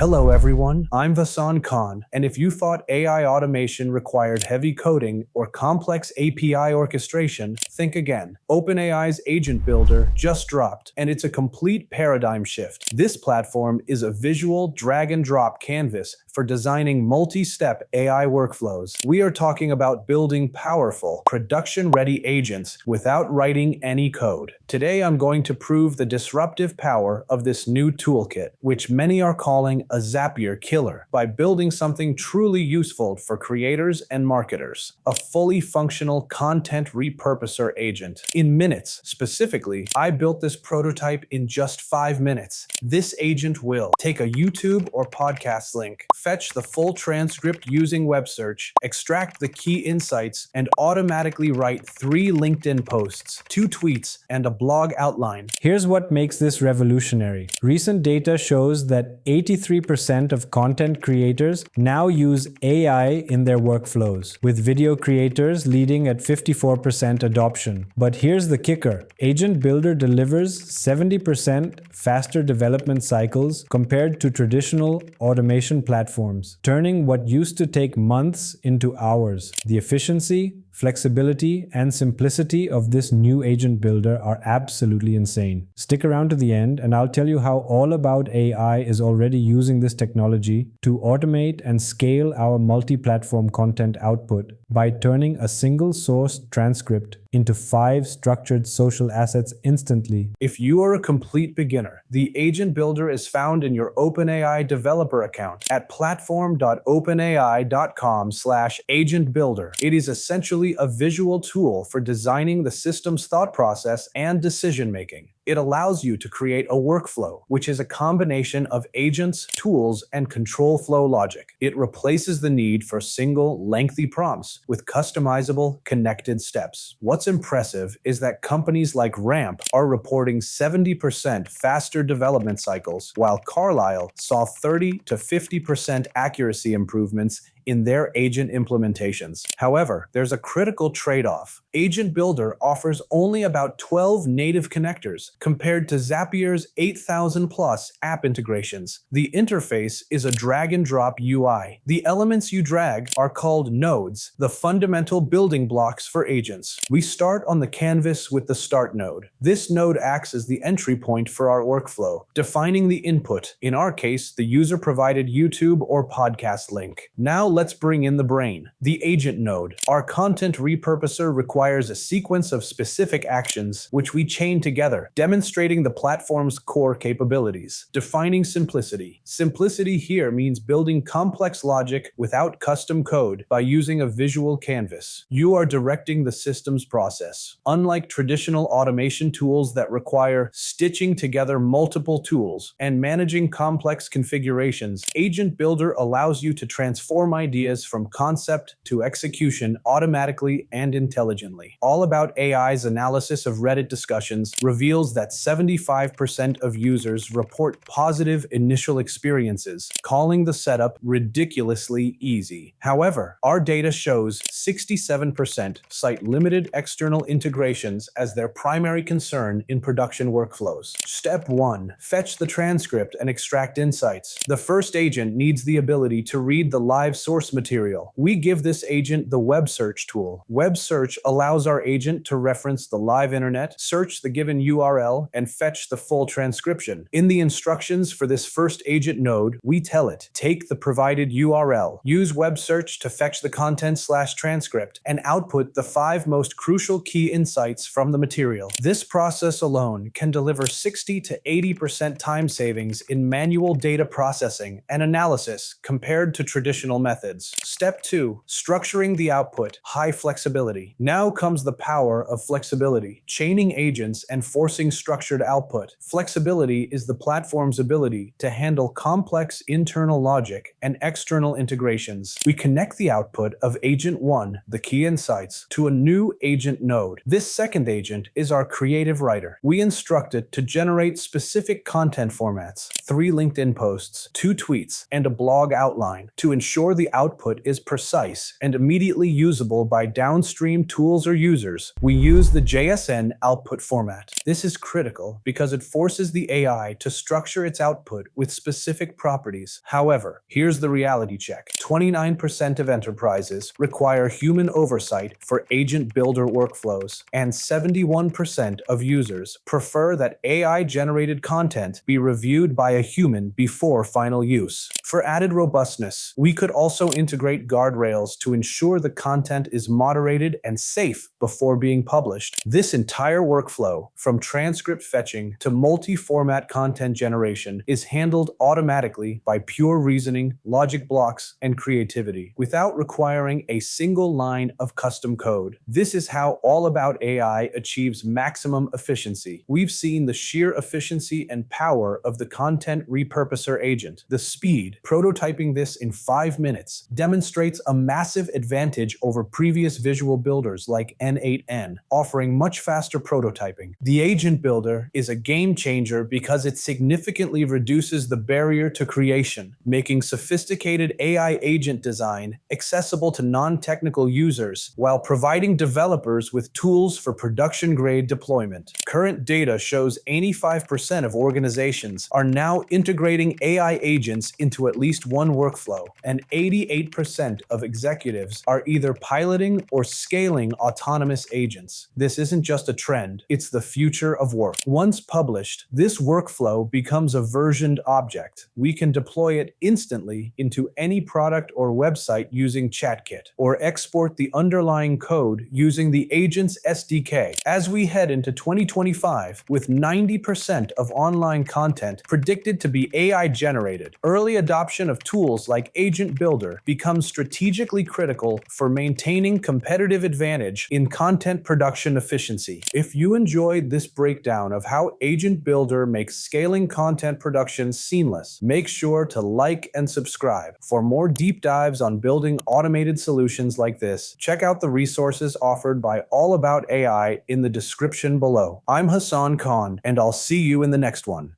Hello everyone, I'm Vasan Khan, and if you thought AI automation required heavy coding or complex API orchestration, think again. OpenAI's Agent Builder just dropped, and it's a complete paradigm shift. This platform is a visual drag-and-drop canvas for designing multi-step AI workflows. We are talking about building powerful, production-ready agents without writing any code. Today I'm going to prove the disruptive power of this new toolkit, which many are calling a Zapier killer, by building something truly useful for creators and marketers. A fully functional content repurposer agent. In minutes, specifically, I built this prototype in just 5 minutes. This agent will take a YouTube or podcast link, fetch the full transcript using web search, extract the key insights, and automatically write 3 LinkedIn posts, 2 tweets, and a blog outline. Here's what makes this revolutionary. Recent data shows that 83% of content creators now use AI in their workflows, with video creators leading at 54% adoption. But here's the kicker. Agent Builder delivers 70% faster development cycles compared to traditional automation platforms, turning what used to take months into hours. The efficiency, flexibility, and simplicity of this new Agent Builder are absolutely insane. Stick around to the end and I'll tell you how AllAboutAI is already using this technology to automate and scale our multi-platform content output by turning a single source transcript into 5 structured social assets instantly. If you are a complete beginner, the Agent Builder is found in your OpenAI developer account at platform.openai.com/agentbuilder. It is essentially a visual tool for designing the system's thought process and decision-making. It allows you to create a workflow, which is a combination of agents, tools, and control flow logic. It replaces the need for single, lengthy prompts with customizable, connected steps. What's impressive is that companies like Ramp are reporting 70% faster development cycles, while Carlyle saw 30 to 50% accuracy improvements in their agent implementations. However, there's a critical trade-off. Agent Builder offers only about 12 native connectors compared to Zapier's 8,000 plus app integrations. The interface is a drag-and-drop UI. The elements you drag are called nodes, the fundamental building blocks for agents. We start on the canvas with the start node. This node acts as the entry point for our workflow, defining the input, in our case, the user-provided YouTube or podcast link. Now let's bring in the brain, the agent node. Our content repurposer requires a sequence of specific actions which we chain together, demonstrating the platform's core capabilities. Defining simplicity. Simplicity here means building complex logic without custom code by using a visual canvas. You are directing the system's process. Unlike traditional automation tools that require stitching together multiple tools and managing complex configurations, Agent Builder allows you to transform ideas from concept to execution automatically and intelligently. AllAboutAI's analysis of Reddit discussions reveals that 75% of users report positive initial experiences, calling the setup ridiculously easy. However, our data shows 67% cite limited external integrations as their primary concern in production workflows. Step 1. Fetch the transcript and extract insights. The first agent needs the ability to read the live source material. We give this agent the web search tool. Web search allows our agent to reference the live internet, search the given URL, and fetch the full transcription. In the instructions for this first agent node, we tell it, take the provided URL, use web search to fetch the content/transcript, and output the 5 most crucial key insights from the material. This process alone can deliver 60 to 80% time savings in manual data processing and analysis compared to traditional methods. Step 2. Structuring the output. High flexibility. Now comes the power of flexibility, chaining agents and forcing structured output. Flexibility is the platform's ability to handle complex internal logic and external integrations. We connect the output of Agent 1, the key insights, to a new agent node. This second agent is our creative writer. We instruct it to generate specific content formats, 3 LinkedIn posts, 2 tweets, and a blog outline to ensure the output is precise and immediately usable by downstream tools or users, we use the JSN output format. This is critical because it forces the AI to structure its output with specific properties. However, here's the reality check. 29% of enterprises require human oversight for agent builder workflows, and 71% of users prefer that AI-generated content be reviewed by a human before final use. For added robustness, we could also integrate guardrails to ensure the content is moderated and safe before being published. This entire workflow, from transcript fetching to multi-format content generation, is handled automatically by pure reasoning, logic blocks, and creativity, without requiring a single line of custom code. This is how AllAboutAI achieves maximum efficiency. We've seen the sheer efficiency and power of the content repurposer agent. The speed, prototyping this in 5 minutes, demonstrates a massive advantage over previous visual builders like N8N, offering much faster prototyping. The Agent Builder is a game changer because it significantly reduces the barrier to creation, making sophisticated AI agent design accessible to non-technical users while providing developers with tools for production-grade deployment. Current data shows 85% of organizations are now integrating AI agents into at least one workflow, and 88% of executives are either piloting or scaling autonomous agents. This isn't just a trend, it's the future of work. Once published, this workflow becomes a versioned object. We can deploy it instantly into any product or website using ChatKit, or export the underlying code using the Agents SDK. As we head into 2025, with 90% of online content predicted to be AI generated, early adoption of tools like Agent Builder becomes strategically critical for maintaining competitive advantage in content production efficiency. If you enjoyed this breakdown of how Agent Builder makes scaling content production seamless, make sure to like and subscribe. For more deep dives on building automated solutions like this, check out the resources offered by AllAboutAI in the description below. I'm Hassan Khan, and I'll see you in the next one.